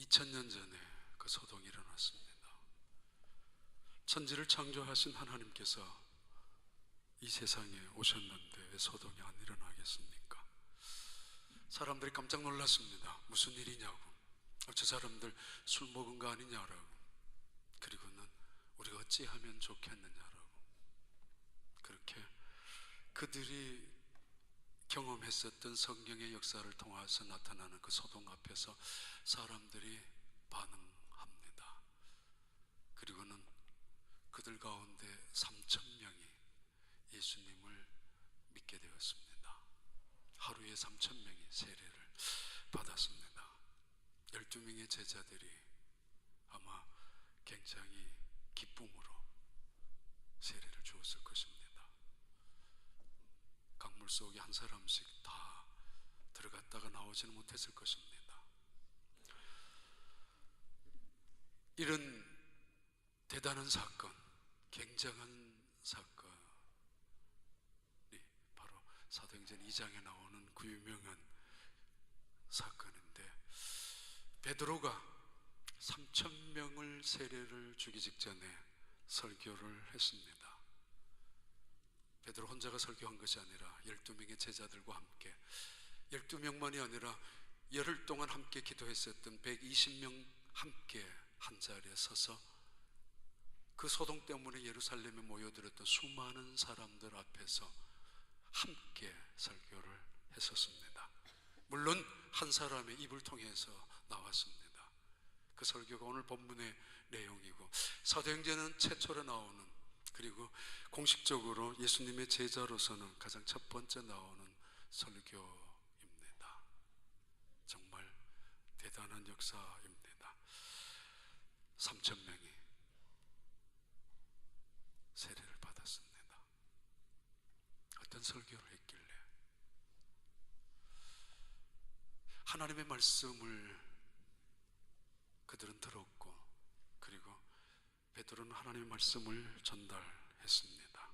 2000년 전에 그 소동이 일어났습니다. 천지를 창조하신 하나님께서 이 세상에 오셨는데 왜 소동이 안 일어나겠습니까? 사람들이 깜짝 놀랐습니다. 무슨 일이냐고. 저 사람들 술 먹은 거 아니냐라고. 그리고는 우리가 어찌하면 좋겠느냐라고. 그렇게 그들이 경험했었던 성경의 역사를 통해서 나타나는 그 소동 앞에서 사람들이 반응합니다. 그리고는 그들 가운데 3,000명이 예수님을 믿게 되었습니다. 하루에 3,000명이 세례를 받았습니다. 12명의 제자들이 아마 굉장히 기쁨으로 세례를 주었을 것입니다. 강물 속에 한 사람씩 다 들어갔다가 나오지는 못했을 것입니다. 이런 대단한 사건, 굉장한 사건이 바로 사도행전 2장에 나오는 그 유명한 사건인데, 베드로가 3,000명을 세례를 주기 직전에 설교를 했습니다. 베드로 혼자가 설교한 것이 아니라 12명의 제자들과 함께, 12명만이 아니라 열흘 동안 함께 기도했었던 120명 함께 한 자리에 서서 그 소동 때문에 예루살렘에 모여들었던 수많은 사람들 앞에서 함께 설교를 했었습니다. 물론 한 사람의 입을 통해서 나왔습니다. 그 설교가 오늘 본문의 내용이고, 사도행전은 최초로 나오는, 그리고 공식적으로 예수님의 제자로서는 가장 첫 번째 나오는 설교입니다. 정말 대단한 역사입니다. 3,000명이 세례를 받았습니다. 어떤 설교를 했길래? 하나님의 말씀을 그들은 들었고, 그리고 베드로는 하나님의 말씀을 전달했습니다.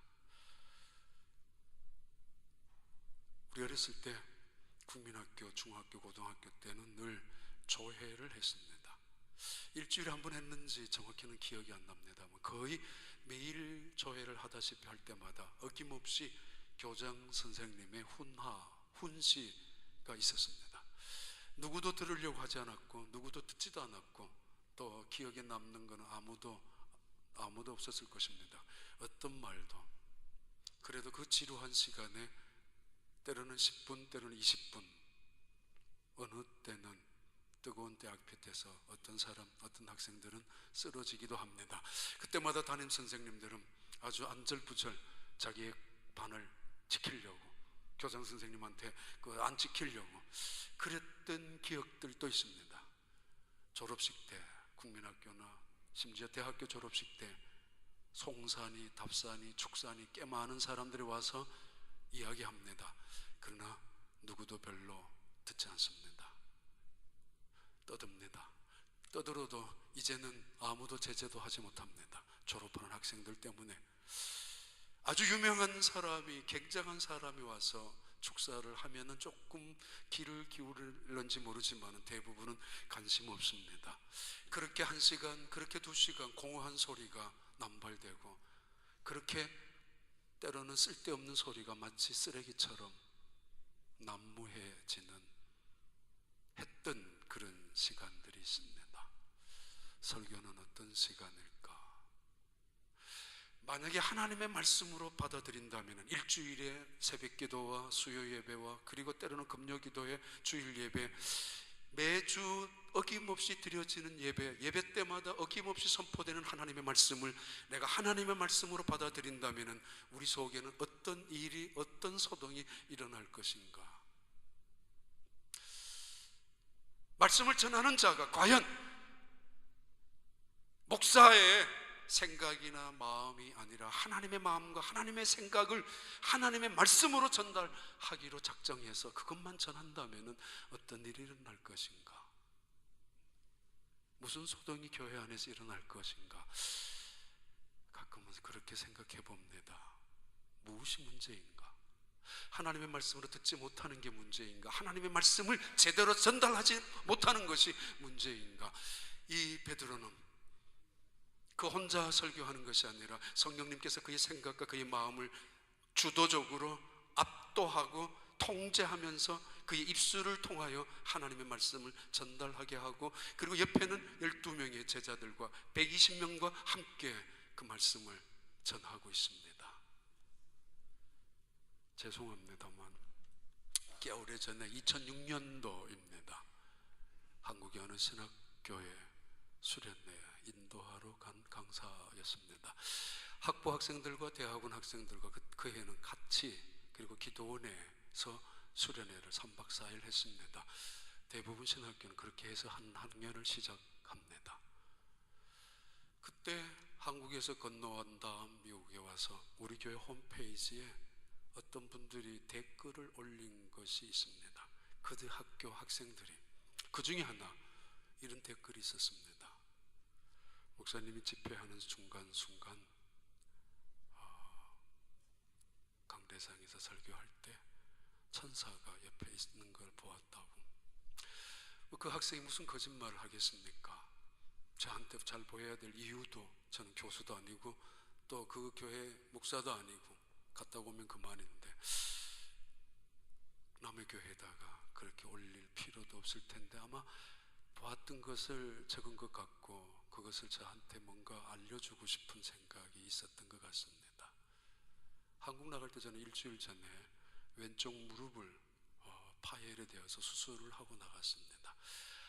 우리 어렸을 때 국민학교, 중학교, 고등학교 때는 늘 조회를 했습니다. 일주일에 한 번 했는지 정확히는 기억이 안 납니다만 거의 매일 조회를 하다시피 할 때마다 어김없이 교장 선생님의 훈시가 있었습니다. 누구도 들으려고 하지 않았고 누구도 듣지도 않았고 또 기억에 남는 것은 아무도 없었을 것입니다. 어떤 말도. 그래도 그 지루한 시간에 때로는 10분, 때로는 20분, 어느 때는 뜨거운 대학볕에서 어떤 학생들은 쓰러지기도 합니다. 그때마다 담임 선생님들은 아주 안절부절 자기의 반을 지키려고, 교장 선생님한테 안 지키려고 그랬던 기억들도 있습니다. 졸업식 때, 국민학교나 심지어 대학교 졸업식 때 송산이, 답산이, 축산이 꽤 많은 사람들이 와서 이야기합니다. 그러나 누구도 별로 듣지 않습니다. 떠듭니다. 떠들어도 이제는 아무도 제재도 하지 못합니다. 졸업하는 학생들 때문에. 아주 유명한 사람이, 굉장한 사람이 와서 축사를 하면은 조금 귀를 기울일런지 모르지만 대부분은 관심 없습니다. 그렇게 1시간, 그렇게 2시간 공허한 소리가 남발되고, 그렇게 때로는 쓸데없는 소리가 마치 쓰레기처럼 난무해지는 했던 그런 시간들이 있습니다. 설교는 어떤 시간일까? 만약에 하나님의 말씀으로 받아들인다면 일주일에 새벽기도와 수요예배와 그리고 때로는 금요기도의 주일예배, 매주 어김없이 드려지는 예배 때마다 어김없이 선포되는 하나님의 말씀을 내가 하나님의 말씀으로 받아들인다면 우리 속에는 어떤 일이, 어떤 소동이 일어날 것인가? 말씀을 전하는 자가 과연 목사의 생각이나 마음이 아니라 하나님의 마음과 하나님의 생각을 하나님의 말씀으로 전달하기로 작정해서 그것만 전한다면 어떤 일이 일어날 것인가? 무슨 소동이 교회 안에서 일어날 것인가? 가끔은 그렇게 생각해 봅니다. 무엇이 문제인가? 하나님의 말씀으로 듣지 못하는 게 문제인가? 하나님의 말씀을 제대로 전달하지 못하는 것이 문제인가? 이 베드로는 그 혼자 설교하는 것이 아니라 성령님께서 그의 생각과 그의 마음을 주도적으로 압도하고 통제하면서 그의 입술을 통하여 하나님의 말씀을 전달하게 하고, 그리고 옆에는 12명의 제자들과 120명과 함께 그 말씀을 전하고 있습니다. 죄송합니다만 꽤 오래전에 2006년도입니다. 한국의 어느 신학교에 수련회에 인도하러 간 강사였습니다. 학부 학생들과 대학원 학생들과 그 해는 같이, 그리고 기도원에서 수련회를 3박 4일 했습니다. 대부분 신학교는 그렇게 해서 한 학년을 시작합니다. 그때 한국에서 건너온 다음 미국에 와서 우리 교회 홈페이지에 어떤 분들이 댓글을 올린 것이 있습니다. 그 학교 학생들이, 그 중에 하나 이런 댓글이 있었습니다. 목사님이 집회하는 순간 강대상에서 설교할 때 천사가 옆에 있는 걸 보았다고. 그 학생이 무슨 거짓말을 하겠습니까? 저한테 잘 보여야 될 이유도, 저는 교수도 아니고 또 그 교회 목사도 아니고 갔다 오면 그만인데 남의 교회에다가 그렇게 올릴 필요도 없을 텐데 아마 보았던 것을 적은 것 같고 그것을 저한테 뭔가 알려주고 싶은 생각이 있었던 것 같습니다. 한국 나갈 때 저는 일주일 전에 왼쪽 무릎을 파열이 되어서 수술을 하고 나갔습니다.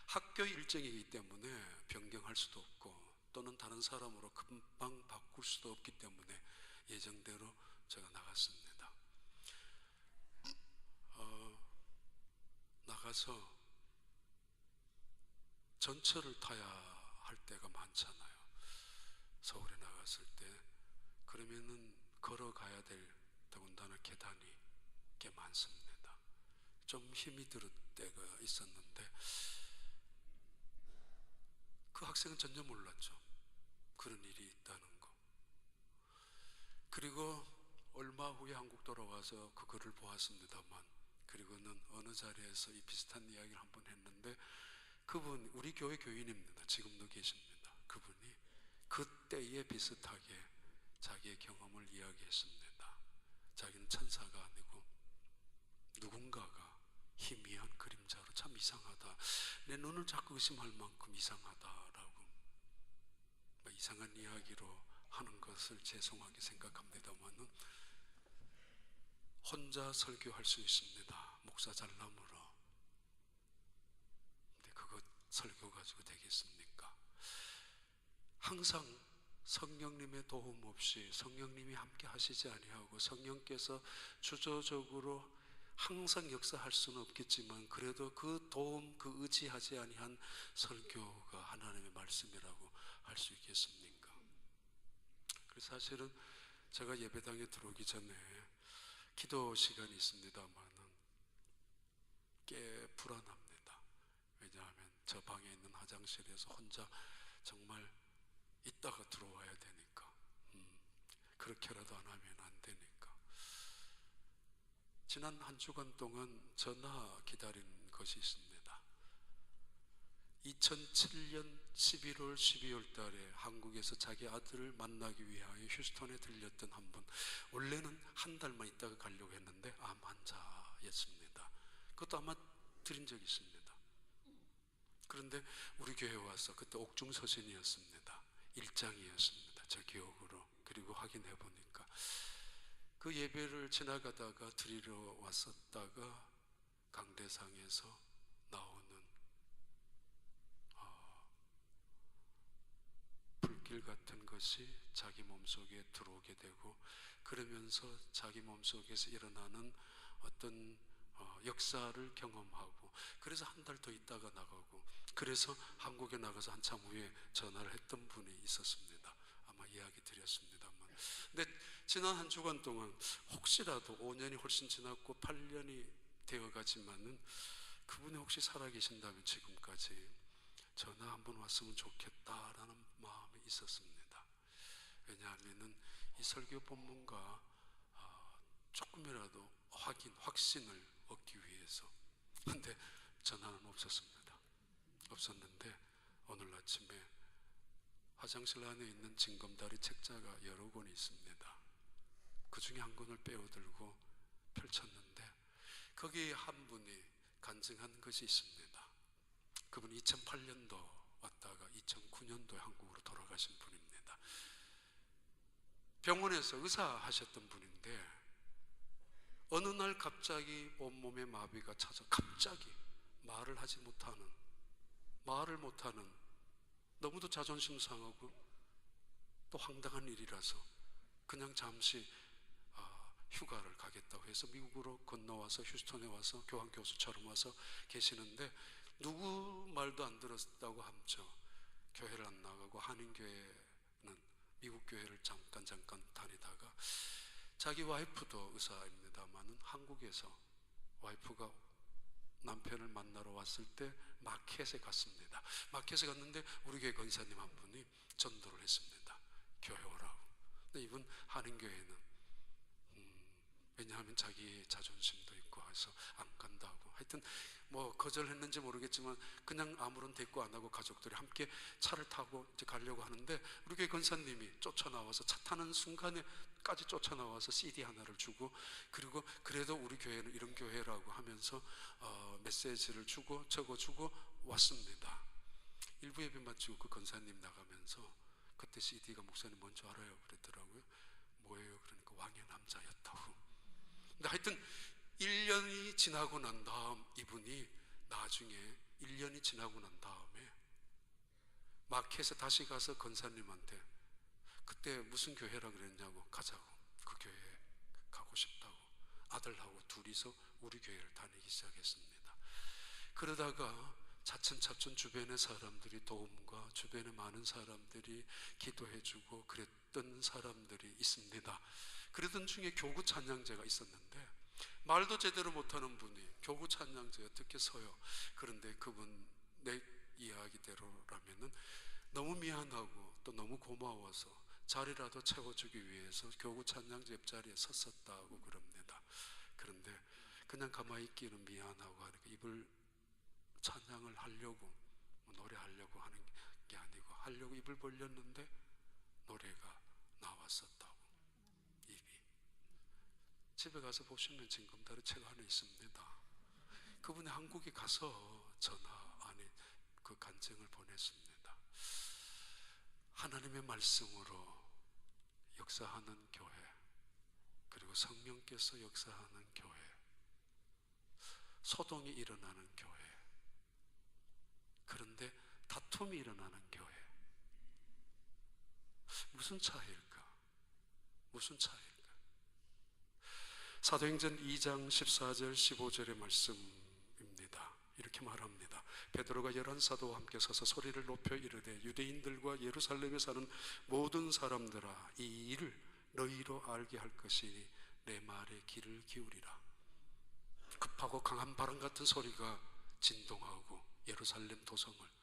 학교 일정이기 때문에 변경할 수도 없고 또는 다른 사람으로 금방 바꿀 수도 없기 때문에 예정대로 제가 나갔습니다. 나가서 전철을 타야 할 때가 많잖아요. 서울에 나갔을 때 그러면은 걸어가야 될, 더군다나 계단이 꽤 많습니다. 좀 힘이 들 때가 있었는데 그 학생은 전혀 몰랐죠. 그런 일이 있다는 거. 그리고 얼마 후에 한국 돌아와서 그 글을 보았습니다만, 그리고는 어느 자리에서 이 비슷한 이야기를 한번 했는데 그분 우리 교회 교인입니다. 지금도 계십니다. 그분이 그때에 비슷하게 자기의 경험을 이야기했습니다. 자기는 천사가 아니고 누군가가 희미한 그림자로, 참 이상하다, 내 눈을 자꾸 의심할 만큼 이상하다라고 이상한 이야기로 하는 것을 죄송하게 생각합니다만은 혼자 설교할 수 있습니다. 목사 잘남으로. 근데 그거 설교 가지고 되겠습니까? 항상 성령님의 도움 없이, 성령님이 함께 하시지 아니하고 성령께서 주도적으로 항상 역사할 수는 없겠지만 그래도 그 도움, 그 의지하지 아니한 설교가 하나님의 말씀이라고 할 수 있겠습니까? 그래서 사실은 제가 예배당에 들어오기 전에 기도 시간이 있습니다만은 꽤 불안합니다. 왜냐하면 저 방에 있는 화장실에서 혼자 정말 있다가 들어와야 되니까, 그렇게라도 안 하면 안 되니까. 지난 한 주간 동안 전화 기다린 것이 있습니다. 2007년 11월, 12월 달에 한국에서 자기 아들을 만나기 위하여 휴스턴에 들렸던 한 분, 원래는 한 달만 있다가 가려고 했는데 암 환자였습니다. 그것도 아마 드린 적이 있습니다. 그런데 우리 교회에 와서, 그때 옥중서신이었습니다. 1장이었습니다. 저 기억으로. 그리고 확인해 보니까 그 예배를 지나가다가 드리러 왔었다가 강대상에서 나오는 불길 같은 것이 자기 몸속에 들어오게 되고, 그러면서 자기 몸속에서 일어나는 어떤 역사를 경험하고, 그래서 한 달 더 있다가 나가고, 그래서 한국에 나가서 한참 후에 전화를 했던 분이 있었습니다. 아마 이야기 드렸습니다만. 근데 지난 한 주간 동안 혹시라도 5년이 훨씬 지났고 8년이 되어가지만은 그분이 혹시 살아계신다면 지금까지 전화 한번 왔으면 좋겠다라는 마음이 있었습니다. 왜냐하면은 이 설교 본문과 조금이라도 확신을 얻기 위해서. 근데 전화는 없었는데 오늘 아침에 화장실 안에 있는 징검다리 책자가 여러 권이 있습니다. 그 중에 한 권을 빼어들고 펼쳤는데 거기에 한 분이 간증한 것이 있습니다. 그분이 2008년도 왔다가 2009년도에 한국으로 돌아가신 분입니다. 병원에서 의사 하셨던 분인데 어느 날 갑자기 온몸에 마비가 찾아 갑자기 말을 못하는 너무도 자존심 상하고 또 황당한 일이라서 그냥 잠시 휴가를 가겠다고 해서 미국으로 건너와서 휴스턴에 와서 교환교수처럼 와서 계시는데 누구 말도 안 들었다고 함죠. 교회를 안 나가고 한인교회는 미국 교회를 잠깐 다니다가 자기 와이프도 의사입니다만은 한국에서 와이프가 남편을 만나러 왔을 때 마켓에 갔습니다. 마켓에 갔는데 우리 교회 권사님 한 분이 전도를 했습니다. 교회 오라고. 근데 이분 한인교회는 왜냐하면 자기 자존심도 있고 해서 안 간다고. 하여튼 뭐 거절했는지 모르겠지만 그냥 아무런 대꾸 안 하고 가족들이 함께 차를 타고 이제 가려고 하는데 우리 교회 권사님이 쫓아나와서 차 타는 순간에까지 쫓아나와서 CD 하나를 주고 그리고 그래도 우리 교회는 이런 교회라고 하면서 메시지를 주고 적어주고 왔습니다. 일부 예배 마치고 그 권사님 나가면서 그때 CD가 목사님 뭔지 알아요? 그랬더라고요. 뭐예요? 그러니까 왕의 남자였다고. 근데 하여튼 1년이 지나고 난 다음 이분이 나중에 1년이 지나고 난 다음에 마켓에 다시 가서 권사님한테 그때 무슨 교회라 그랬냐고. 가자고. 그 교회에 가고 싶다고. 아들하고 둘이서 우리 교회를 다니기 시작했습니다. 그러다가 차츰 주변의 사람들이 도움과 주변의 많은 사람들이 기도해주고 그랬던 사람들이 있습니다. 그러던 중에 교구 찬양제가 있었는데 말도 제대로 못하는 분이 교구 찬양제에 어떻게 서요? 그런데 그분 내 이야기대로라면은 너무 미안하고 또 너무 고마워서 자리라도 채워주기 위해서 교구 찬양제 옆자리에 섰었다고 그럽니다. 그런데 그냥 가만히 있기는 미안하고 하니까 입을 찬양을 하려고 노래하려고 하는 게 아니고 하려고 입을 벌렸는데 노래가 나왔었다고. 입이. 집에 가서 보시면 징검다리 책 안에 있습니다. 그분이 한국에 가서 전화 안에 그 간증을 보냈습니다. 하나님의 말씀으로 역사하는 교회, 그리고 성령께서 역사하는 교회, 소동이 일어나는 교회, 그런데 다툼이 일어나는 교회. 무슨 차이일까? 무슨 차이일까? 사도행전 2장 14절 15절의 말씀입니다. 이렇게 말합니다. 베드로가 11사도와 함께 서서 소리를 높여 이르되 유대인들과 예루살렘에 사는 모든 사람들아, 이 일을 너희로 알게 할 것이니 내 말에 귀를 기울이라. 급하고 강한 바람 같은 소리가 진동하고 예루살렘 도성을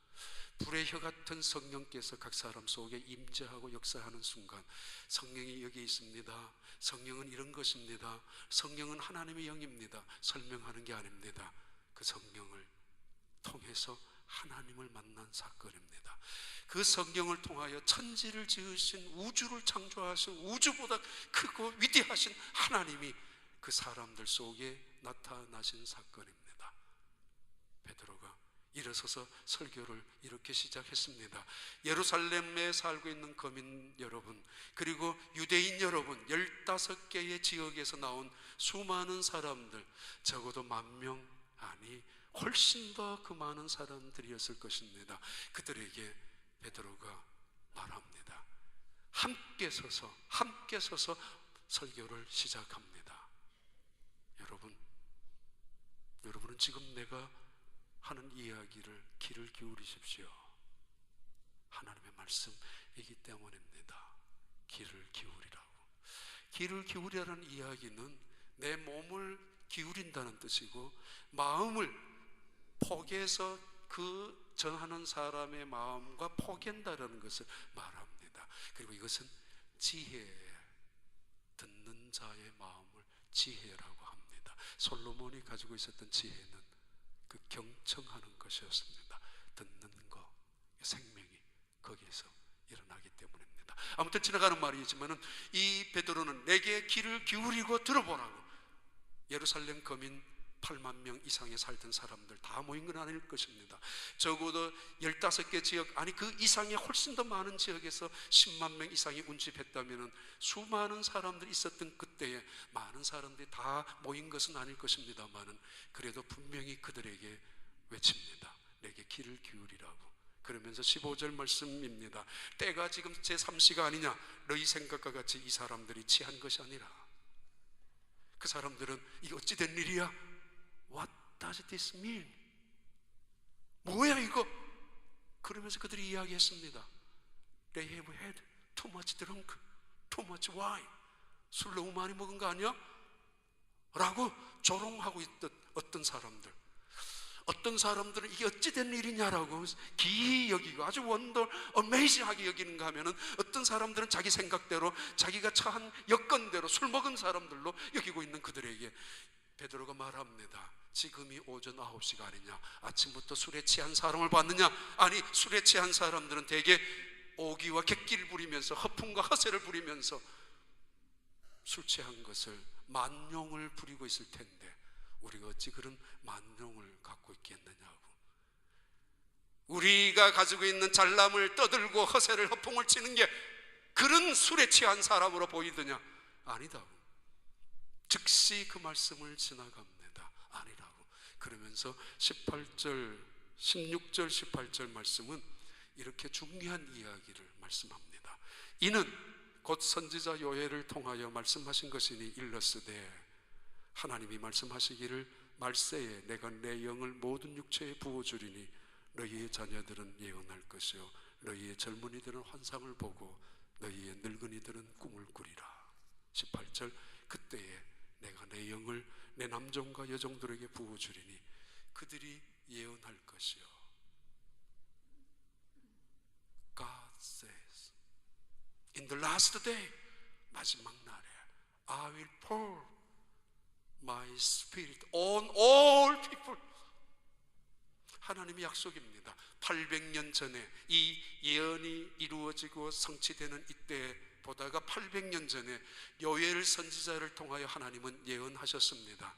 불의 혀 같은 성령께서 각 사람 속에 임재하고 역사하는 순간, 성령이 여기 있습니다. 성령은 이런 것입니다. 성령은 하나님의 영입니다. 설명하는 게 아닙니다. 그 성령을 통해서 하나님을 만난 사건입니다. 그 성령을 통하여 천지를 지으신, 우주를 창조하신, 우주보다 크고 위대하신 하나님이 그 사람들 속에 나타나신 사건입니다. 베드로가 일어서서 설교를 이렇게 시작했습니다. 예루살렘에 살고 있는 거민 여러분, 그리고 유대인 여러분, 15개의 지역에서 나온 수많은 사람들, 적어도 10,000명, 아니 훨씬 더 그 많은 사람들이었을 것입니다. 그들에게 베드로가 말합니다. 함께 서서 설교를 시작합니다. 여러분은 지금 내가 하는 이야기를 귀를 기울이십시오. 하나님의 말씀이기 때문입니다. 귀를 기울이라고. 귀를 기울이라는 이야기는 내 몸을 기울인다는 뜻이고, 마음을 포개서 그 전하는 사람의 마음과 포갠다는 것을 말합니다. 그리고 이것은 지혜, 듣는 자의 마음을 지혜라고 합니다. 솔로몬이 가지고 있었던 지혜는 그 경청하는 것이었습니다. 듣는 것, 생명이 거기에서 일어나기 때문입니다. 아무튼 지나가는 말이지만은 이 베드로는 내게 귀를 기울이고 들어보라고. 예루살렘 거민 8만 명 이상에 살던 사람들 다 모인 건 아닐 것입니다. 적어도 15개 지역, 아니 그 이상의 훨씬 더 많은 지역에서 10만 명 이상이 운집했다면 수많은 사람들이 있었던 그때에 많은 사람들이 다 모인 것은 아닐 것입니다만은 그래도 분명히 그들에게 외칩니다. 내게 귀를 기울이라고. 그러면서 15절 말씀입니다. 때가 지금 제3시가 아니냐. 너희 생각과 같이 이 사람들이 취한 것이 아니라. 그 사람들은 이게 어찌 된 일이야? What does this mean? 뭐야 이거? 그러면서 그들이 이야기했습니다. They have had too much drunk, too much wine. 술 너무 많이 먹은 거 아니야? 라고 조롱하고 있던 어떤 사람들. 어떤 사람들은 이게 어찌 된 일이냐라고 기이 여기고 아주 어메이징하게 여기는가 하면은 어떤 사람들은 자기 생각대로 자기가 처한 여건대로 술 먹은 사람들로 여기고 있는 그들에게 베드로가 말합니다. 지금이 오전 9시가 아니냐. 아침부터 술에 취한 사람을 봤느냐. 아니 술에 취한 사람들은 대개 오기와 객기를 부리면서 허풍과 허세를 부리면서 술 취한 것을 만용을 부리고 있을 텐데 우리가 어찌 그런 만용을 갖고 있겠느냐고. 우리가 가지고 있는 잘남을 떠들고 허세를 허풍을 치는 게 그런 술에 취한 사람으로 보이더냐. 아니다고. 즉시 그 말씀을 지나갑니다. 아니라고. 그러면서 16절 18절 말씀은 이렇게 중요한 이야기를 말씀합니다. 이는 곧 선지자 요엘을 통하여 말씀하신 것이니 일러스되 하나님이 말씀하시기를 말세에 내가 내 영을 모든 육체에 부어주리니 너희의 자녀들은 예언할 것이요 너희의 젊은이들은 환상을 보고 너희의 늙은이들은 꿈을 꾸리라. 18절 그때에 내가 내 영을 내 남종과 여종들에게 부어주리니 그들이 예언할 것이요. God says in the last day, 마지막 날에 I will pour my spirit on all people. 하나님의 약속입니다. 800년 전에 이 예언이 이루어지고 성취되는 이때 보다가 800년 전에 요엘 선지자를 통하여 하나님은 예언하셨습니다.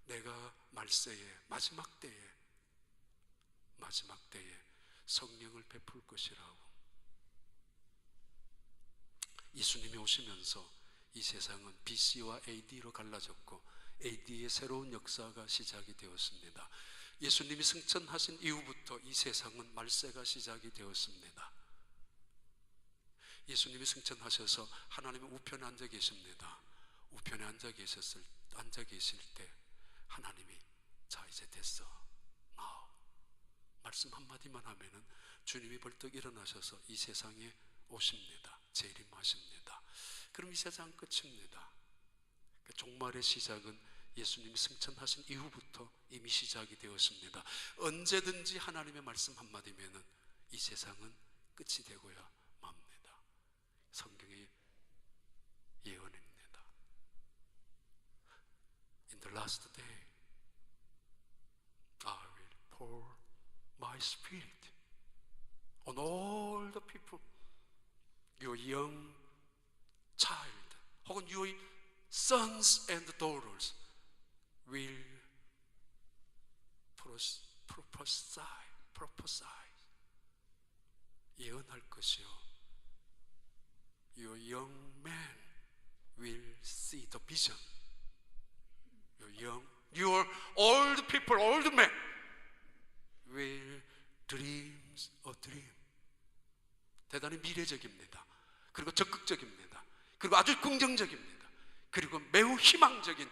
내가 말세에 마지막 때에 성령을 베풀 것이라고. 예수님이 오시면서 이 세상은 BC와 AD로 갈라졌고 AD의 새로운 역사가 시작이 되었습니다. 예수님이 승천하신 이후부터 이 세상은 말세가 시작이 되었습니다. 예수님이 승천하셔서 하나님의 우편에 앉아 계십니다. 우편에 앉아 계실 때 하나님이 자 이제 됐어 now 말씀 한마디만 하면은 주님이 벌떡 일어나셔서 이 세상에 오십니다. 재림하십니다. 그럼 이 세상 끝입니다. 종말의 시작은 예수님이 승천하신 이후부터 이미 시작이 되었습니다. 언제든지 하나님의 말씀 한마디면은 이 세상은 끝이 되고야 맙니다. 성경의 예언입니다. In the last day, I will pour my spirit on all the people. Your young child, 혹은 your sons and daughters will prophesy. 예언할 것이요. Your young man will see the vision. Your old people, old men will dream a dream. 대단히 미래적입니다. 그리고 적극적입니다. 그리고 아주 긍정적입니다. 그리고 매우 희망적인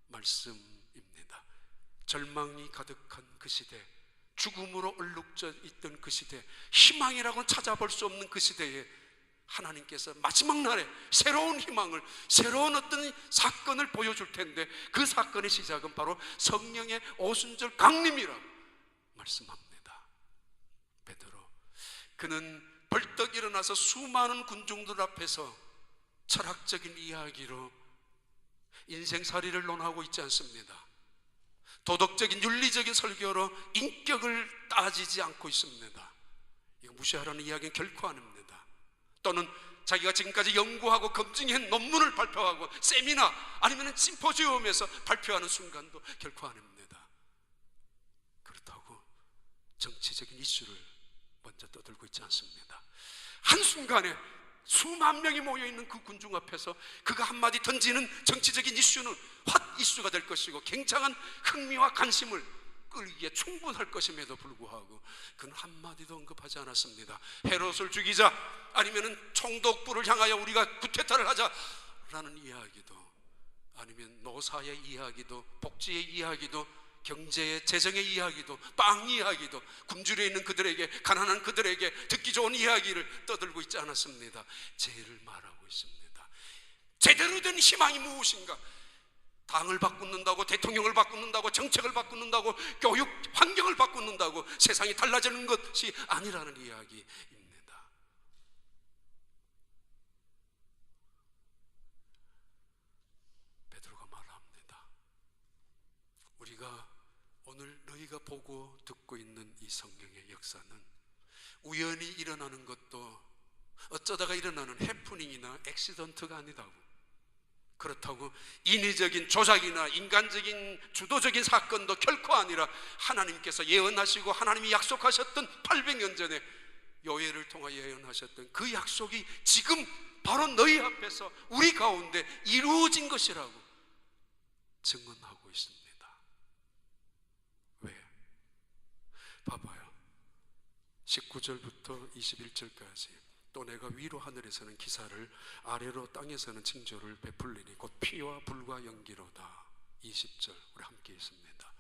말씀입니다. 절망이 가득한 그 시대, 죽음으로 얼룩져 있던 그 시대, 희망이라고는 찾아볼 수 없는 그 시대에 하나님께서 마지막 날에 새로운 희망을, 새로운 어떤 사건을 보여줄 텐데 그 사건의 시작은 바로 성령의 오순절 강림이라고 말씀합니다. 베드로, 그는 벌떡 일어나서 수많은 군중들 앞에서 철학적인 이야기로 인생살이를 논하고 있지 않습니다. 도덕적인 윤리적인 설교로 인격을 따지지 않고 있습니다. 이거 무시하라는 이야기는 결코 아닙니다. 또는 자기가 지금까지 연구하고 검증한 논문을 발표하고 세미나 아니면 심포지움에서 발표하는 순간도 결코 아닙니다. 그렇다고 정치적인 이슈를 먼저 떠들고 있지 않습니다. 한순간에 수만 명이 모여있는 그 군중 앞에서 그가 한마디 던지는 정치적인 이슈는 핫 이슈가 될 것이고 굉장한 흥미와 관심을 끌기에 충분할 것임에도 불구하고 그는 한마디도 언급하지 않았습니다. 헤롯을 죽이자 아니면 총독부를 향하여 우리가 쿠데타를 하자라는 이야기도, 아니면 노사의 이야기도, 복지의 이야기도, 경제의 재정의 이야기도, 빵 이야기도, 굶주려 있는 그들에게, 가난한 그들에게 듣기 좋은 이야기를 떠들고 있지 않았습니다. 죄를 말하고 있습니다. 제대로 된 희망이 무엇인가? 당을 바꾸는다고, 대통령을 바꾸는다고, 정책을 바꾸는다고, 교육 환경을 바꾸는다고 세상이 달라지는 것이 아니라는 이야기입니다. 베드로가 말합니다. 우리가 오늘 너희가 보고 듣고 있는 이 성경의 역사는 우연히 일어나는 것도 어쩌다가 일어나는 해프닝이나 액시던트가 아니다고, 그렇다고 인위적인 조작이나 인간적인 주도적인 사건도 결코 아니라 하나님께서 예언하시고 하나님이 약속하셨던 800년 전에 요엘을 통하여 예언하셨던 그 약속이 지금 바로 너희 앞에서 우리 가운데 이루어진 것이라고 증언하고 있습니다. 왜? 봐봐요. 19절부터 21절까지 또 내가 위로 하늘에서는 기사를 아래로 땅에서는 징조를 베풀리니 곧 피와 불과 연기로다. 20절 우리 함께 있습니다.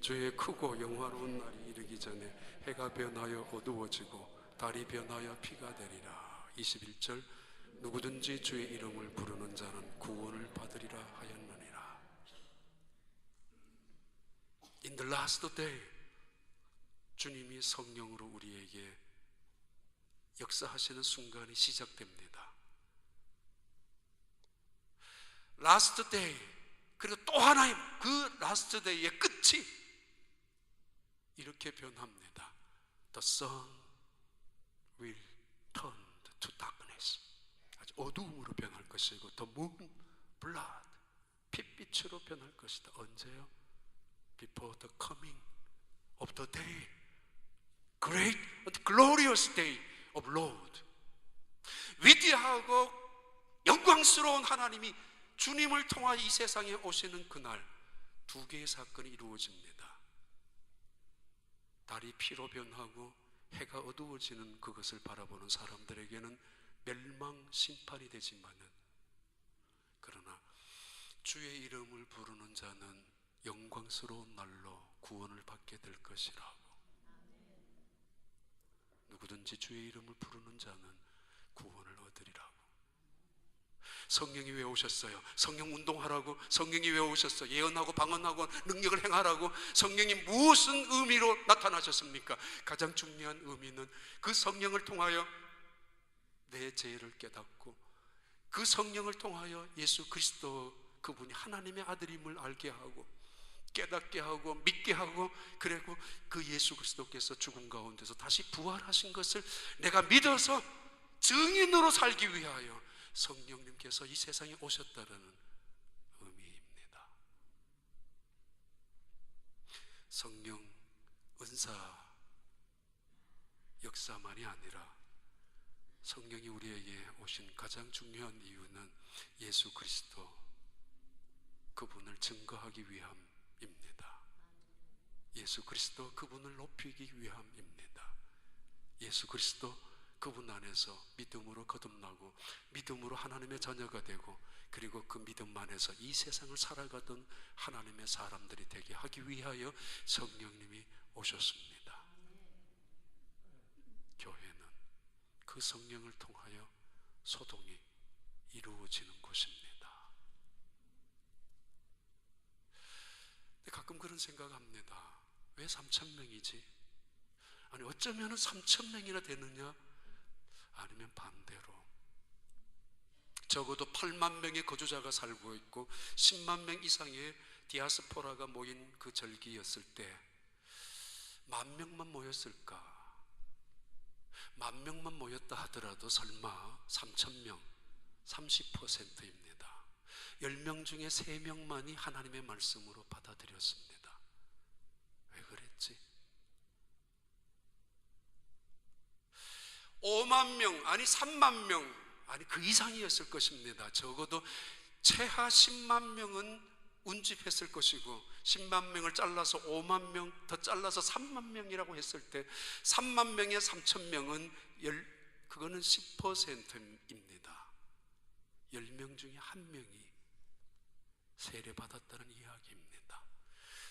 주의 크고 영화로운 날이 이르기 전에 해가 변하여 어두워지고 달이 변하여 피가 되리라. 21절 누구든지 주의 이름을 부르는 자는 구원을 받으리라 하였느니라. In the last day 주님이 성령으로 우리에게 역사하시는 순간이 시작됩니다. 라스트 데이, 그리고 또 하나의 그 라스트 데이의 끝이 이렇게 변합니다. The sun will turn to darkness. 아주 어두움으로 변할 것이고 The moon blood, 핏빛으로 변할 것이다. 언제요? Before the coming of the day, great, glorious day of Lord. 위대하고 영광스러운 하나님이 주님을 통하여 이 세상에 오시는 그날 두 개의 사건이 이루어집니다. 달이 피로 변하고 해가 어두워지는 그것을 바라보는 사람들에게는 멸망 심판이 되지만은, 그러나 주의 이름을 부르는 자는 영광스러운 날로 구원을 받게 될 것이라고. 누구든지 주의 이름을 부르는 자는 구원을 얻으리라고. 성령이 왜 오셨어요? 성령 운동하라고. 성령이 왜 오셨어요? 예언하고 방언하고 능력을 행하라고. 성령이 무슨 의미로 나타나셨습니까? 가장 중요한 의미는 그 성령을 통하여 내 죄를 깨닫고 그 성령을 통하여 예수 그리스도 그분이 하나님의 아들임을 알게 하고 깨닫게 하고 믿게 하고, 그리고 그 예수 그리스도께서 죽음 가운데서 다시 부활하신 것을 내가 믿어서 증인으로 살기 위하여 성령님께서 이 세상에 오셨다는 의미입니다. 성령 은사 역사만이 아니라 성령이 우리에게 오신 가장 중요한 이유는 예수 그리스도 그분을 증거하기 위함입니다. 예수 그리스도 그분을 높이기 위함입니다. 예수 그리스도 그분 안에서 믿음으로 거듭나고 믿음으로 하나님의 자녀가 되고, 그리고 그 믿음 안에서 이 세상을 살아가던 하나님의 사람들이 되게 하기 위하여 성령님이 오셨습니다. 교회는 그 성령을 통하여 소동이 이루어지는 곳입니다. 가끔 그런 생각합니다. 왜 3,000명이지? 아니 어쩌면 3,000명이나 되느냐? 아니면 반대로 적어도 8만 명의 거주자가 살고 있고 10만 명 이상의 디아스포라가 모인 그 절기였을 때 10,000명만 모였을까? 10,000명만 모였다 하더라도 설마 3,000명, 30%입니다. 10명 중에 3명만이 하나님의 말씀으로 받아들였습니다. 왜 그랬지? 5만 명, 아니 3만 명, 아니 그 이상이었을 것입니다. 적어도 최하 10만 명은 운집했을 것이고 10만 명을 잘라서 5만 명, 더 잘라서 3만 명이라고 했을 때 3만 명에 3,000명은 그거는 10%입니다. 10명 중에 1명이 세례받았다는 이야기입니다.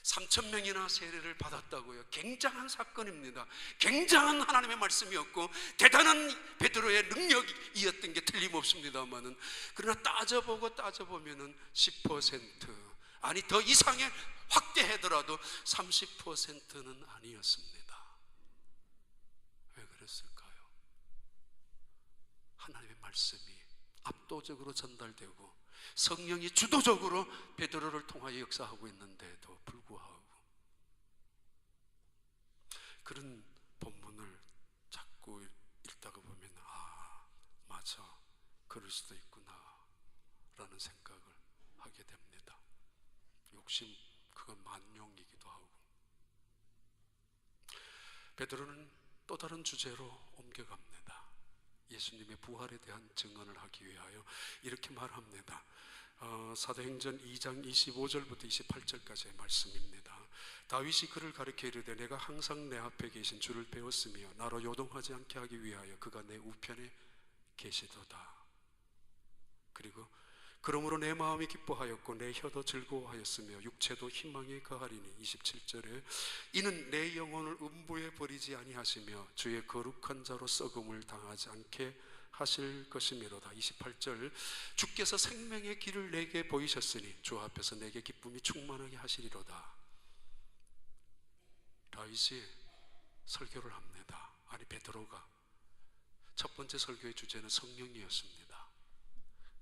3,000명이나 세례를 받았다고요. 굉장한 사건입니다. 굉장한 하나님의 말씀이었고 대단한 베드로의 능력이었던 게 틀림없습니다만은, 그러나 따져보면은 10%, 아니 더 이상의 확대하더라도 30%는 아니었습니다. 왜 그랬을까요? 하나님의 말씀이 압도적으로 전달되고 성령이 주도적으로 베드로를 통하여 역사하고 있는데도 불구하고 그런 본문을 자꾸 읽다가 보면 맞아, 그럴 수도 있구나 라는 생각을 하게 됩니다. 욕심, 그건 만용이기도 하고. 베드로는 또 다른 주제로 옮겨갑니다. 예수님의 부활에 대한 증언을 하기 위하여 이렇게 말합니다. 사도행전 2장 25절부터 28절까지의 말씀입니다. 다윗이 그를 가리켜 이르되 내가 항상 내 앞에 계신 주를 배웠으며 나로 요동하지 않게 하기 위하여 그가 내 우편에 계시도다. 그리고 그러므로 내 마음이 기뻐하였고 내 혀도 즐거워하였으며 육체도 희망에 거하리니 27절에 이는 내 영혼을 음부에 버리지 아니하시며 주의 거룩한 자로 썩음을 당하지 않게 하실 것이미로다. 28절 주께서 생명의 길을 내게 보이셨으니 주 앞에서 내게 기쁨이 충만하게 하시리로다. 다윗이 설교를 합니다. 아니 베드로가 첫 번째 설교의 주제는 성령이었습니다.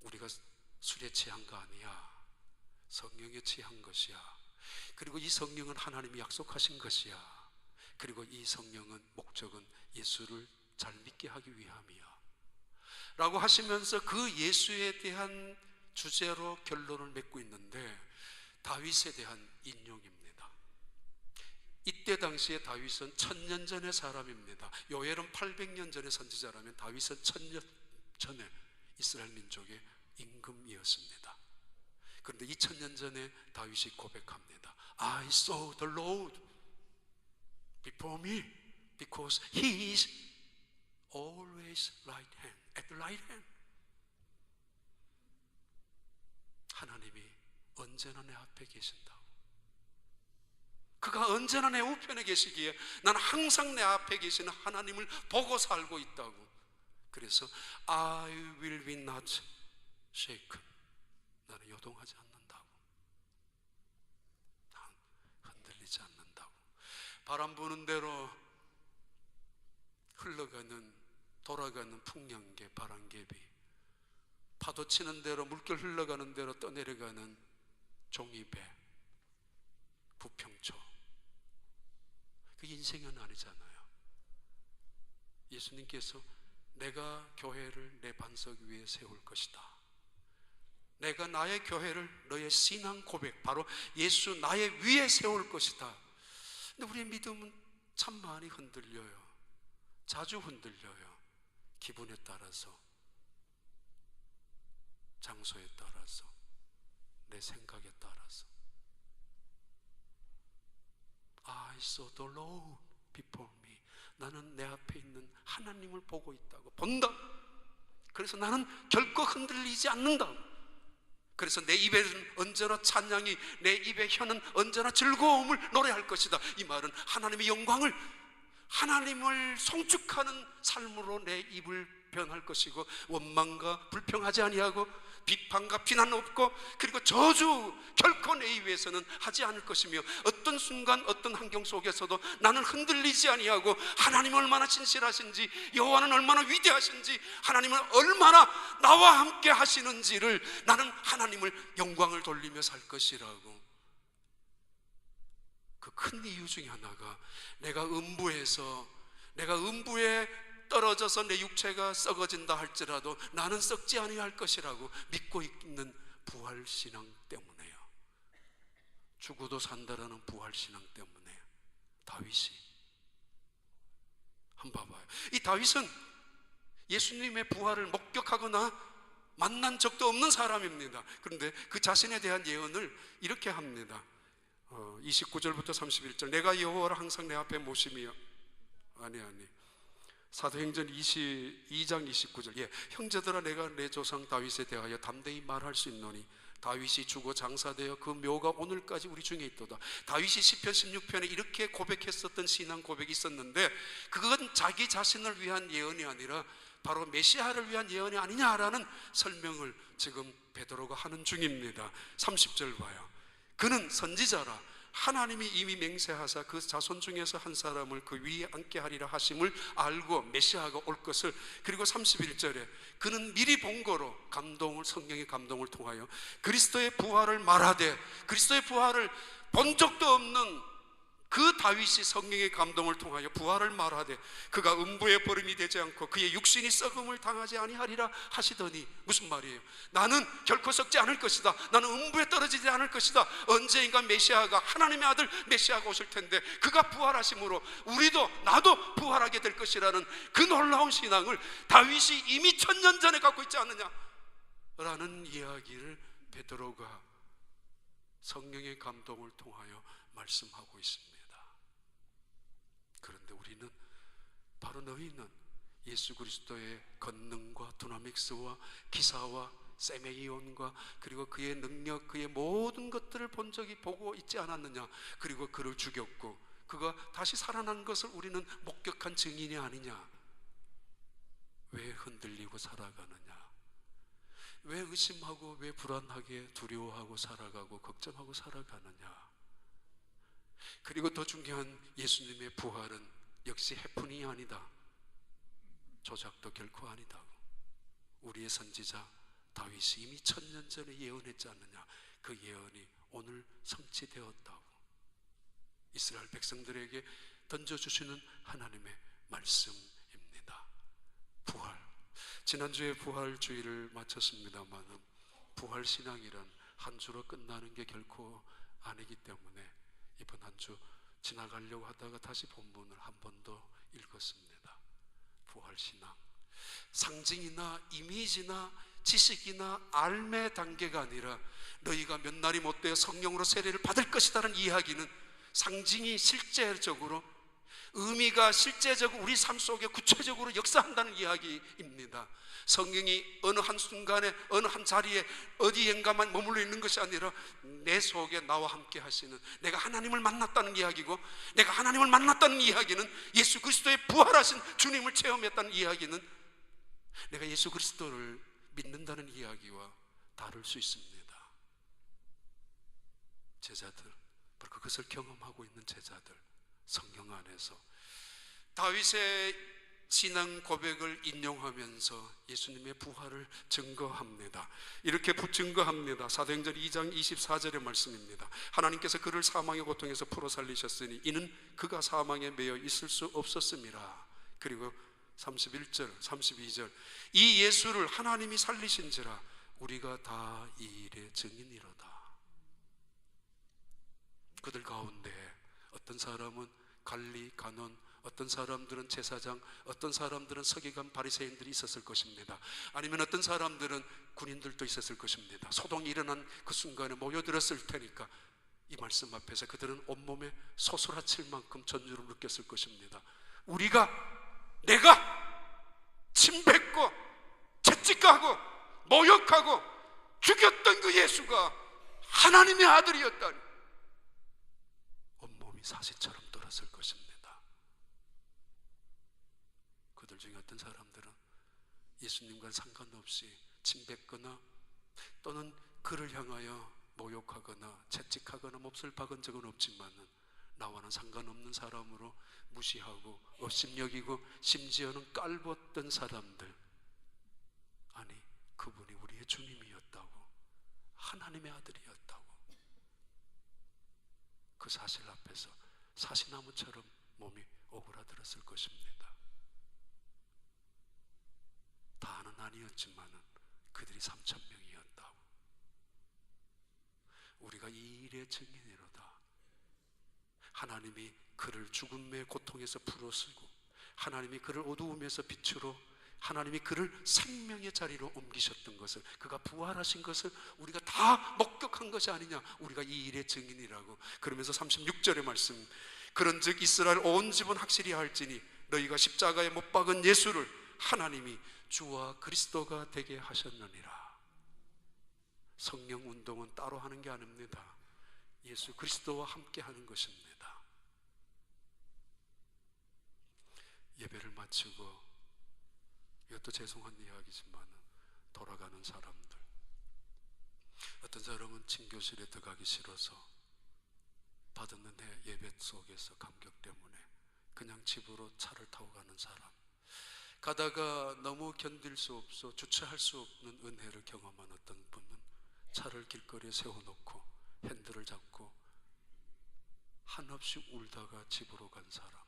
우리가 술에 취한 거 아니야. 성령에 취한 것이야. 그리고 이 성령은 하나님이 약속하신 것이야. 그리고 이 성령은 목적은 예수를 잘 믿게 하기 위함이야 라고 하시면서 그 예수에 대한 주제로 결론을 맺고 있는데 다윗에 대한 인용입니다. 이때 당시에 다윗은 1000년 전의 사람입니다. 요엘은 800년 전의 선지자라면 다윗은 1000년 전에 이스라엘 민족의 임금이었습니다. 그런데 2000년 전에 다윗이 고백합니다. I saw the Lord before me because He is always right hand, at the right hand. 하나님이 언제나 내 앞에 계신다고. 그가 언제나 내 우편에 계시기에 나는 항상 내 앞에 계시는 하나님을 보고 살고 있다고. 그래서 I will be not shaken. 나는 요동하지 않는다고. 난 흔들리지 않는다고. 바람 부는 대로 흘러가는 돌아가는 풍량계 바람개비, 파도 치는 대로 물결 흘러가는 대로 떠내려가는 종이배, 부평초, 그 인생은 아니잖아요. 예수님께서 내가 교회를 내 반석 위에 세울 것이다. 내가 나의 교회를 너의 신앙 고백, 바로 예수 나의 위에 세울 것이다. 근데 우리의 믿음은 참 많이 흔들려요. 자주 흔들려요. 기분에 따라서, 장소에 따라서, 내 생각에 따라서. I saw the Lord before me. 나는 내 앞에 있는 하나님을 보고 있다고, 본다. 그래서 나는 결코 흔들리지 않는다. 그래서 내 입에는 언제나 찬양이, 내 입의 혀는 언제나 즐거움을 노래할 것이다. 이 말은 하나님의 영광을, 하나님을 송축하는 삶으로 내 입을 불편할 것이고 원망과 불평하지 아니하고 비판과 비난 없고 그리고 저주 결코 내 위해서는 하지 않을 것이며 어떤 순간 어떤 환경 속에서도 나는 흔들리지 아니하고 하나님은 얼마나 진실하신지 여호와는 얼마나 위대하신지 하나님은 얼마나 나와 함께 하시는지를 나는 하나님을 영광을 돌리며 살 것이라고. 그 큰 이유 중에 하나가 내가 음부에 떨어져서 내 육체가 썩어진다 할지라도 나는 썩지 아니할 것이라고 믿고 있는 부활신앙 때문에요. 죽어도 산다라는 부활신앙 때문에 다윗이 한번 봐봐요. 이 다윗은 예수님의 부활을 목격하거나 만난 적도 없는 사람입니다. 그런데 그 자신에 대한 예언을 이렇게 합니다. 29절부터 31절 내가 여호와를 항상 내 앞에 모심이여 사도행전 22장 29절 형제들아 내가 내 조상 다윗에 대하여 담대히 말할 수 있노니 다윗이 죽어 장사되어 그 묘가 오늘까지 우리 중에 있도다. 다윗이 시편 16편에 이렇게 고백했었던 신앙 고백이 있었는데 그건 자기 자신을 위한 예언이 아니라 바로 메시아를 위한 예언이 아니냐라는 설명을 지금 베드로가 하는 중입니다. 30절 봐요. 그는 선지자라 하나님이 이미 맹세하사 그 자손 중에서 한 사람을 그 위에 앉게 하리라 하심을 알고 메시아가 올 것을, 그리고 31절에 그는 미리 본 거로 성령의 감동을 통하여 그리스도의 부활을 말하되, 그리스도의 부활을 본 적도 없는 그 다윗이 성령의 감동을 통하여 부활을 말하되 그가 음부의 버림이 되지 않고 그의 육신이 썩음을 당하지 아니하리라 하시더니, 무슨 말이에요? 나는 결코 썩지 않을 것이다. 나는 음부에 떨어지지 않을 것이다. 언제인가 메시아가, 하나님의 아들 메시아가 오실 텐데 그가 부활하심으로 우리도 나도 부활하게 될 것이라는 그 놀라운 신앙을 다윗이 이미 1000년 전에 갖고 있지 않느냐 라는 이야기를 베드로가 성령의 감동을 통하여 말씀하고 있습니다. 그런데 우리는, 바로 너희는 예수 그리스도의 권능과 두나믹스와 기사와 세메이온과 그리고 그의 능력, 그의 모든 것들을 본 적이 보고 있지 않았느냐? 그리고 그를 죽였고 그가 다시 살아난 것을 우리는 목격한 증인이 아니냐? 왜 흔들리고 살아가느냐? 왜 의심하고, 왜 불안하게 두려워하고 살아가고 걱정하고 살아가느냐? 그리고 더 중요한, 예수님의 부활은 역시 해프닝이 아니다. 조작도 결코 아니다고. 우리의 선지자 다윗이 이미 1000년 전에 예언했지 않느냐? 그 예언이 오늘 성취되었다고. 이스라엘 백성들에게 던져주시는 하나님의 말씀입니다. 부활. 지난주에 부활주의를 마쳤습니다만 부활신앙이란 한 주로 끝나는 게 결코 아니기 때문에 이번 한 주 지나가려고 하다가 다시 본문을 한 번 더 읽었습니다. 부활신앙, 상징이나 이미지나 지식이나 알매 단계가 아니라 너희가 몇 날이 못되어 성령으로 세례를 받을 것이라는 이야기는 상징이 실제적으로, 의미가 실제적으로 우리 삶 속에 구체적으로 역사한다는 이야기입니다. 성령이 어느 한 순간에 어느 한 자리에 어디엔가만 머물러 있는 것이 아니라 내 속에 나와 함께 하시는, 내가 하나님을 만났다는 이야기고, 내가 하나님을 만났다는 이야기는 예수 그리스도의 부활하신 주님을 체험했다는 이야기는 내가 예수 그리스도를 믿는다는 이야기와 다를 수 있습니다. 제자들, 바로 그것을 경험하고 있는 제자들, 성령 안에서 다윗의 신앙 고백을 인용하면서 예수님의 부활을 증거합니다. 이렇게 증거합니다. 사도행전 2장 24절의 말씀입니다. 하나님께서 그를 사망의 고통에서 풀어 살리셨으니 이는 그가 사망에 매여 있을 수 없었음이라. 그리고 31절, 32절, 이 예수를 하나님이 살리신지라 우리가 다 이 일의 증인이로다. 그들 가운데 어떤 사람은 관리, 간원, 어떤 사람들은 제사장, 어떤 사람들은 서기관, 바리새인들이 있었을 것입니다. 아니면 어떤 사람들은 군인들도 있었을 것입니다. 소동이 일어난 그 순간에 모여들었을 테니까 이 말씀 앞에서 그들은 온몸에 소스라칠 만큼 전율을 느꼈을 것입니다. 내가 침뱉고 채찍하고 모욕하고 죽였던 그 예수가 하나님의 아들이었다니, 온몸이 사시처럼 떨었을 것입니다. 그들 중에 어떤 사람들은 예수님과 상관없이 침뱉거나 또는 그를 향하여 모욕하거나 채찍하거나 몹쓸 박은 적은 없지만은 나와는 상관없는 사람으로 무시하고 업심여기고 심지어는 깔보았던 사람들, 아니 그분이 우리의 주님이었다고, 하나님의 아들이었다고, 그 사실 앞에서 사시나무처럼 몸이 오그라들었을 것입니다. 다는 아니었지만은 그들이 3,000명이었다고. 우리가 이 일의 증인이로다. 하나님이 그를 죽음의 고통에서 풀어쓰고, 하나님이 그를 어두움에서 빛으로, 하나님이 그를 생명의 자리로 옮기셨던 것을, 그가 부활하신 것을 우리가 다 목격한 것이 아니냐, 우리가 이 일의 증인이라고. 그러면서 36절의 말씀, 그런즉 이스라엘 온 집은 확실히 할지니 너희가 십자가에 못 박은 예수를 하나님이 주와 그리스도가 되게 하셨느니라. 성령 운동은 따로 하는 게 아닙니다. 예수 그리스도와 함께 하는 것입니다. 예배를 마치고, 이것도 죄송한 이야기지만 돌아가는 사람들, 어떤 사람은 친교실에 들어가기 싫어서 받은 은혜 예배 속에서 감격 때문에 그냥 집으로 차를 타고 가는 사람, 가다가 너무 견딜 수 없어 주체할 수 없는 은혜를 경험한 어떤 분은 차를 길거리에 세워놓고 핸들을 잡고 한없이 울다가 집으로 간 사람,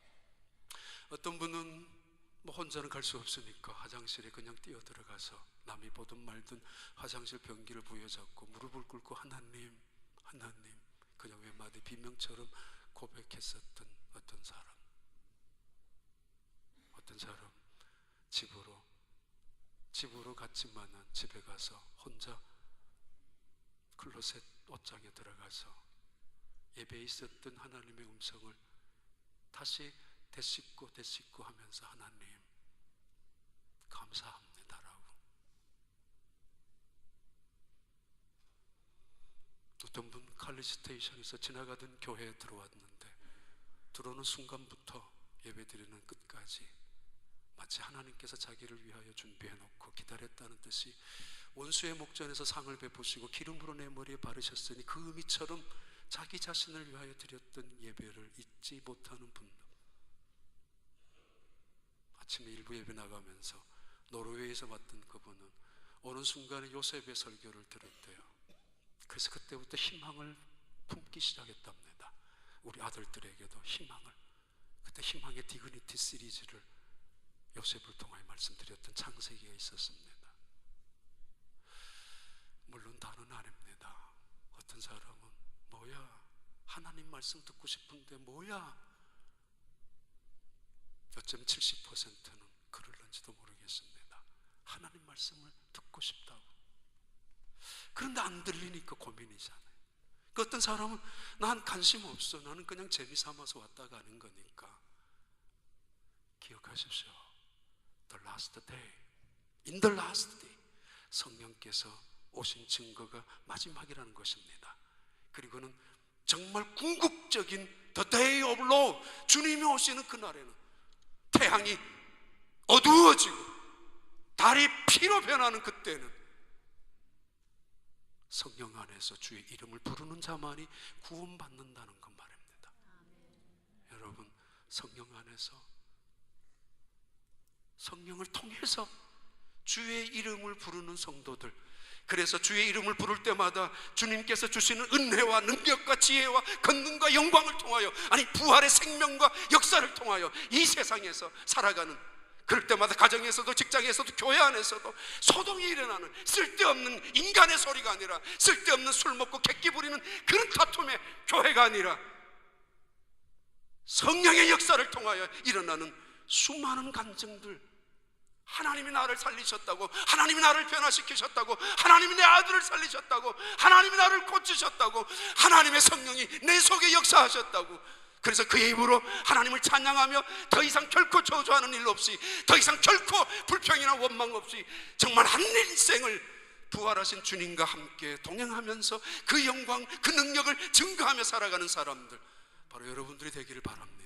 어떤 분은 혼자는 갈 수 없으니까 화장실에 그냥 뛰어들어가서 남이 보든 말든 화장실 변기를 부여잡고 무릎을 꿇고 하나님, 하나님, 그냥 웬마디 비명처럼 고백했었던 어떤 사람, 어떤 사람 집으로 갔지만은 집에 가서 혼자 클로셋 옷장에 들어가서 예배에 있었던 하나님의 음성을 다시 되씹고 하면서 하나님 감사합니다라고. 어떤 분 칼리 스테이션에서 지나가던 교회에 들어왔는데 들어오는 순간부터 예배드리는 끝까지 마치 하나님께서 자기를 위하여 준비해놓고 기다렸다는 듯이 원수의 목전에서 상을 베푸시고 기름으로 내 머리에 바르셨으니 그 의미처럼 자기 자신을 위하여 드렸던 예배를 잊지 못하는 분들. 아침에 일부 예배 나가면서 노르웨이에서 왔던 그분은 어느 순간에 요셉의 설교를 들었대요. 그래서 그때부터 희망을 품기 시작했답니다. 우리 아들들에게도 희망을. 그때 희망의 디그니티 시리즈를 요셉을 통하여 말씀드렸던 창세기가 있었습니다. 물론 다는 아닙니다. 어떤 사람은 뭐야, 하나님 말씀 듣고 싶은데 뭐야, 어쩌면 70%는 그럴런지도 모르겠습니다. 하나님 말씀을 듣고 싶다고. 그런데 안 들리니까 고민이잖아요. 그 어떤 사람은 난 관심 없어, 나는 그냥 재미삼아서 왔다 가는 거니까. 기억하십시오. The last day, in the last day, 성령께서 오신 증거가 마지막이라는 것입니다. 그리고는 정말 궁극적인 The day of Lord, 주님이 오시는 그날에는 태양이 어두워지고 달이 피로 변하는 그때는 성령 안에서 주의 이름을 부르는 자만이 구원받는다는 그 말입니다. 여러분, 성령 안에서, 성령을 통해서 주의 이름을 부르는 성도들, 그래서 주의 이름을 부를 때마다 주님께서 주시는 은혜와 능력과 지혜와 권능과 영광을 통하여, 아니 부활의 생명과 역사를 통하여 이 세상에서 살아가는, 그럴 때마다 가정에서도 직장에서도 교회 안에서도 소동이 일어나는, 쓸데없는 인간의 소리가 아니라 쓸데없는 술 먹고 객기 부리는 그런 다툼의 교회가 아니라 성령의 역사를 통하여 일어나는 수많은 간증들, 하나님이 나를 살리셨다고, 하나님이 나를 변화시키셨다고, 하나님이 내 아들을 살리셨다고, 하나님이 나를 고치셨다고, 하나님의 성령이 내 속에 역사하셨다고. 그래서 그의 입으로 하나님을 찬양하며 더 이상 결코 저주하는 일 없이, 더 이상 결코 불평이나 원망 없이 정말 한 일생을 부활하신 주님과 함께 동행하면서 그 영광, 그 능력을 증거하며 살아가는 사람들, 바로 여러분들이 되기를 바랍니다.